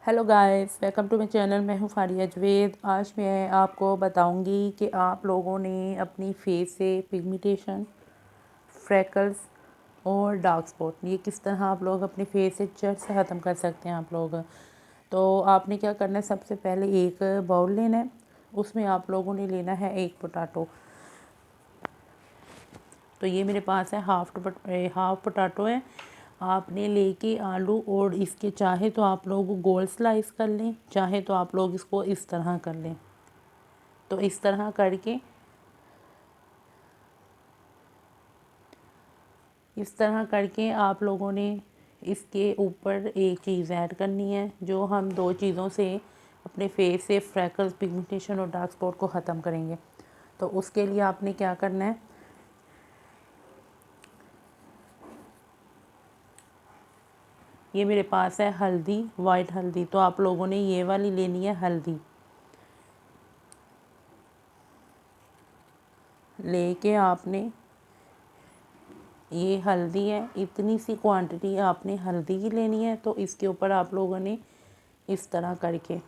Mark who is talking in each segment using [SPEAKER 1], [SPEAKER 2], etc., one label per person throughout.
[SPEAKER 1] Hello guys, welcome to my channel. मैं हूँ फारिया जवेद। आज मैं आपको बताऊंगी कि आप लोगों ने अपनी फेस से पिगमेंटेशन, फ्रेकल्स और डार्क स्पॉट ये किस तरह आप लोग अपने फेस से झट से ख़त्म कर सकते हैं। आप लोग तो आपने क्या करना है, सबसे पहले एक बाउल लेना है। उसमें आप लोगों ने लेना है एक पोटैटो। तो ये मेरे पास है हाफ पोटैटो है। आपने लेके आलू, और इसके चाहे तो आप लोग गोल स्लाइस कर लें, चाहे तो आप लोग इसको इस तरह कर लें। तो इस तरह करके आप लोगों ने इसके ऊपर एक चीज़ ऐड करनी है, जो हम दो चीज़ों से अपने फेस से फ्रैकल्स, पिगमेंटेशन और डार्क स्पॉट को ख़त्म करेंगे। तो उसके लिए आपने क्या करना है, ये मेरे पास है हल्दी, वाइट हल्दी। तो आप लोगों ने ये वाली लेनी है हल्दी। लेके आपने, ये हल्दी है, इतनी सी क्वांटिटी आपने हल्दी की लेनी है। तो इसके ऊपर आप लोगों ने इस तरह करके,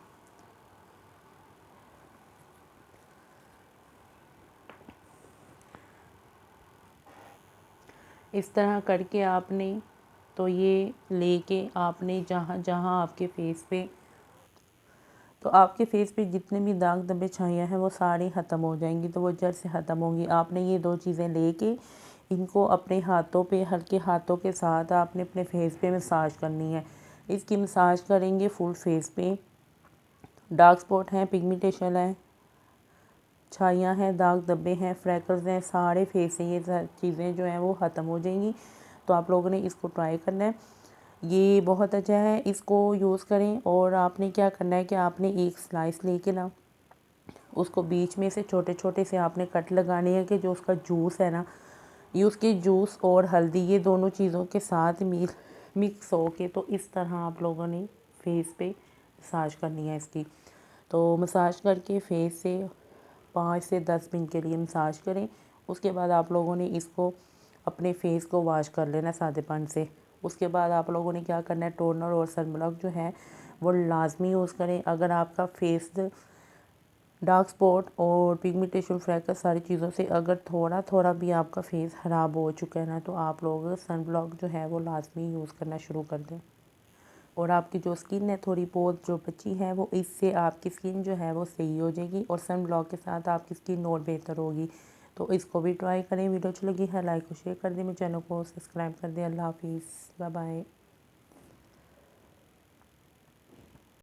[SPEAKER 1] आपने तो ये लेके आपने जहाँ जहाँ आपके फेस पे, तो आपके फेस पे जितने भी दाग धब्बे छाइयाँ हैं वो सारी ख़त्म हो जाएंगी। तो वो जड़ से ख़त्म होंगी। आपने ये दो चीज़ें लेके इनको अपने हाथों पे, हल्के हाथों के साथ आपने अपने फेस पे मसाज करनी है। इसकी मसाज करेंगे फुल फेस पे। डार्क स्पॉट हैं, पिगमेंटेशन है, छाइयाँ हैं, दाग धब्बे हैं, फ्रैकल्स हैं, सारे फेस से ये चीज़ें जो हैं वो ख़त्म हो जाएंगी। तो आप लोगों ने इसको ट्राई करना है। ये बहुत अच्छा है, इसको यूज़ करें। और आपने क्या करना है कि आपने एक स्लाइस लेके ना, उसको बीच में से छोटे छोटे से आपने कट लगाने हैं कि जो उसका जूस है ना, ये उसके जूस और हल्दी, ये दोनों चीज़ों के साथ मिक्स हो के, तो इस तरह आप लोगों ने फेस पे मसाज करनी है इसकी। तो मसाज करके फेस से 5 से 10 मिनट के लिए मसाज करें। उसके बाद आप लोगों ने इसको अपने फेस को वॉश कर लेना सादे पानी से। उसके बाद आप लोगों ने क्या करना है, टोनर और सनब्लॉक जो है वो लाजमी यूज़ करें। अगर आपका फेस डार्क स्पॉट और पिगमेंटेशन, फ्रैकल्स सारी चीज़ों से अगर थोड़ा थोड़ा भी आपका फेस ख़राब हो चुका है ना, तो आप लोग सनब्लॉक जो है वो लाजमी यूज़ करना शुरू कर दें। और आपकी जो स्किन है थोड़ी बहुत जो बची है, वो इससे आपकी स्किन जो है वो सही हो जाएगी, और सन ब्लॉक के साथ आपकी स्किन और बेहतर होगी। तो इसको भी ट्राई करें। वीडियो अच्छी लगी है लाइक और शेयर कर दें, मेरे चैनल को सब्सक्राइब कर दें। अल्लाह हाफिज़, बाय बाय।